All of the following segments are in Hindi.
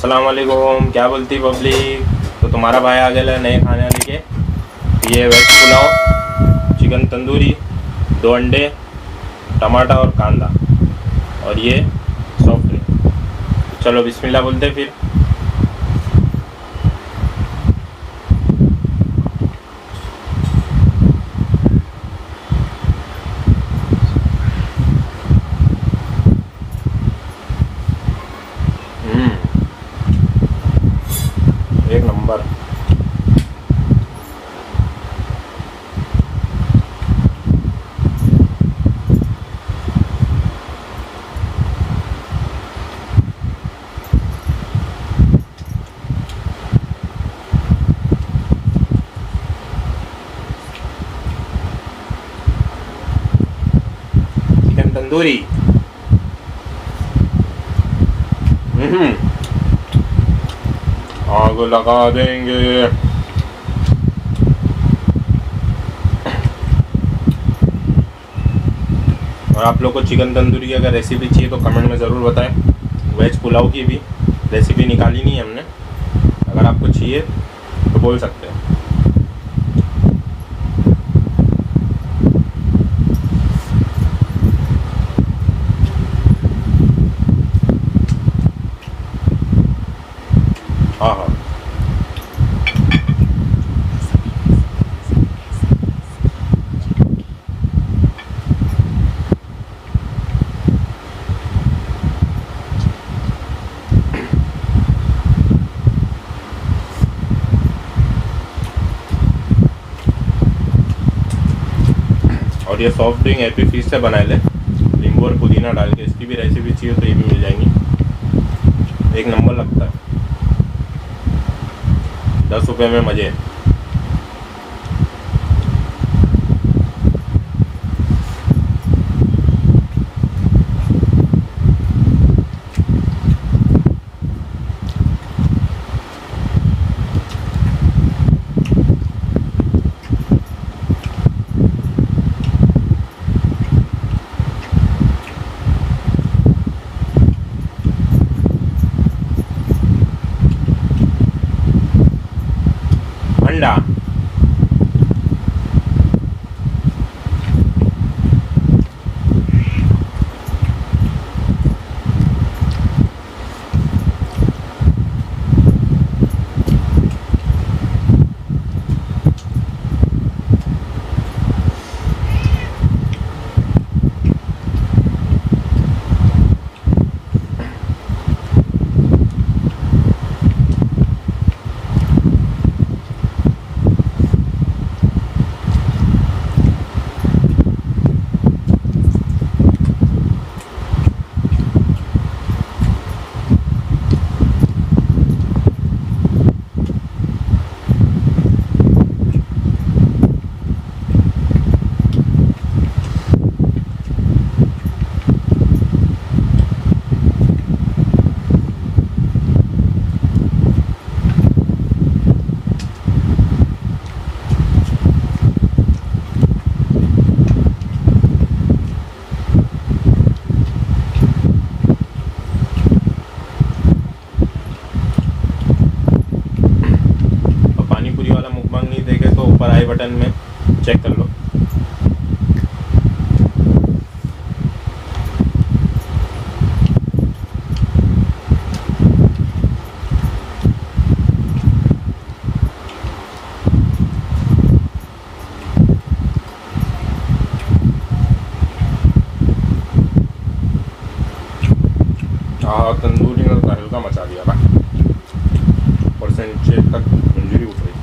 अस्सलाम वालेकुम। क्या बोलती पब्लिक। तो तुम्हारा भाई आ गया नए खाने लेके। ये वेज पुलाव, चिकन तंदूरी, 2 अंडे, टमाटर और कांदा, और ये सॉफ्ट ड्रिंक। चलो बिस्मिल्लाह बोलते फिर। एक नंबर। चिकन तंदूरी। आग लगा देंगे। और आप लोग को चिकन तंदूरी की अगर रेसिपी चाहिए तो कमेंट में ज़रूर बताएं। वेज पुलाव की भी रेसिपी निकाली नहीं है हमने, अगर आपको चाहिए तो बोल सकते हैं। हाँ हाँ। और ये सॉफ्ट ड्रिंक एपी फिश से बनाए ले, नींबू और पुदीना डाल के। इसकी भी रेसिपी चाहिए तो ये भी मिल जाएंगी। एक नंबर लगता है, 10 रुपये में मज़े। अंडा। ऊपर आई बटन में चेक कर लो। तंदूरी ने तो हल्का मचा दिया भाई, ऊपर से नीचे तक मंजूरी उठ रही।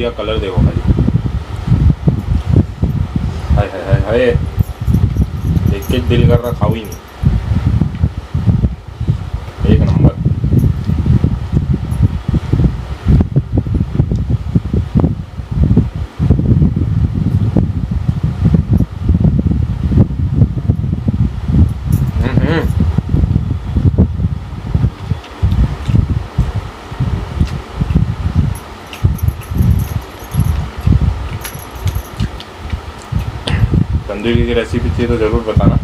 तंदूरी का कलर देखो खाली, हाय हाय हाय हाय, देख के दिल कर रहा खाओ ही नहीं। एक नंबर। तंदूरी की रेसिपी थी तो ज़रूर बताना,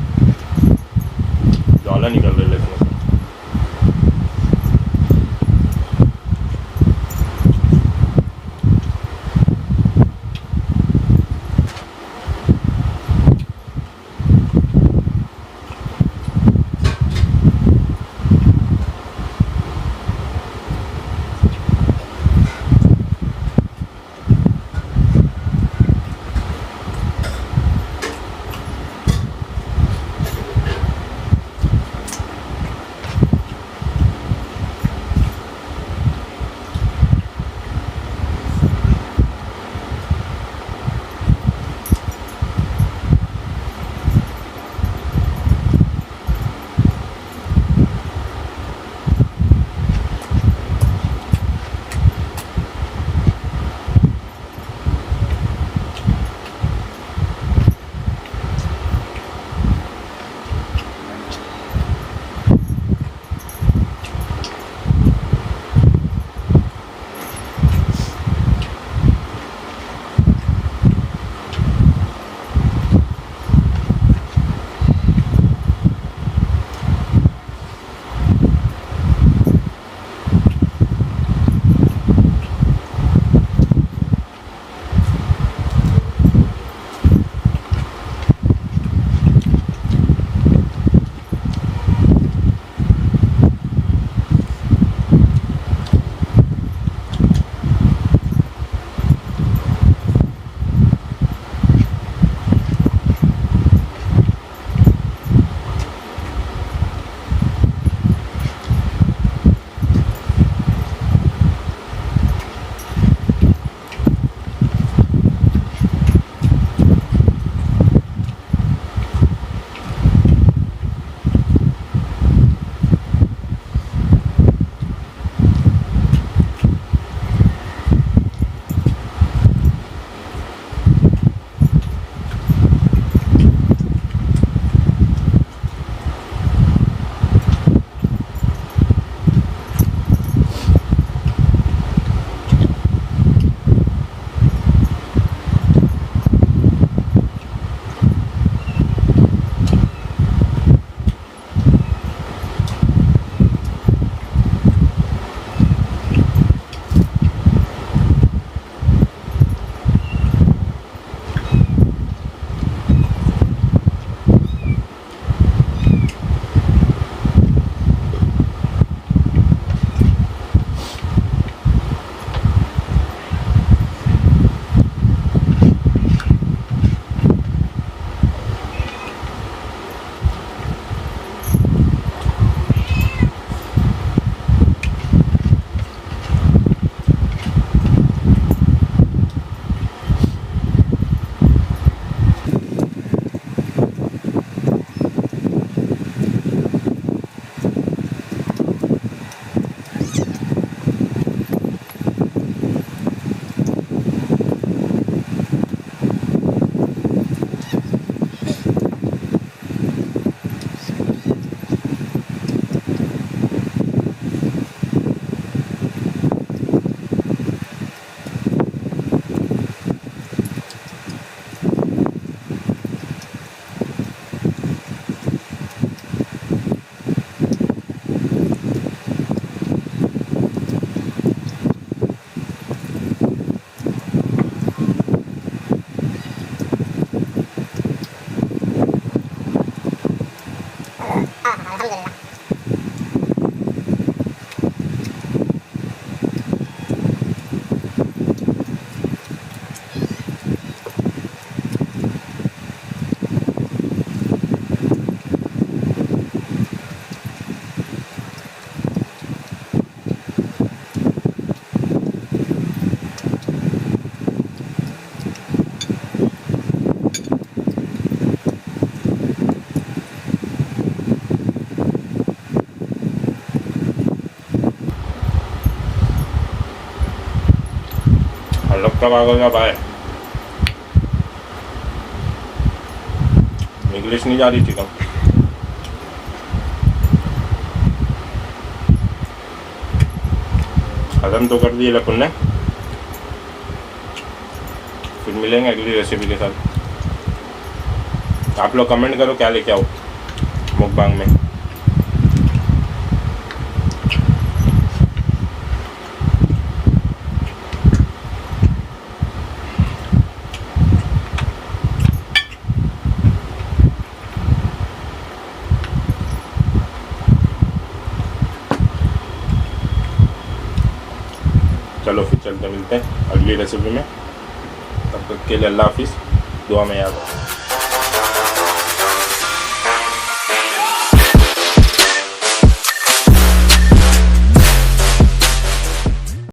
ज्वाला निकल रहे लेकिन उसमें। अलग तक आ गया भाई। इंग्लिश नहीं जा रही चिकन। खत्म तो कर दिए लकुन ने। फिर मिलेंगे अगली रेसिपी के साथ। आप लोग कमेंट करो क्या लेके आओ मुकबांग में। चलो फिर चलते मिलते हैं अगली रेसिपी में। तब तक के लिए अल्लाह हाफिज़। दुआ में याद रखो।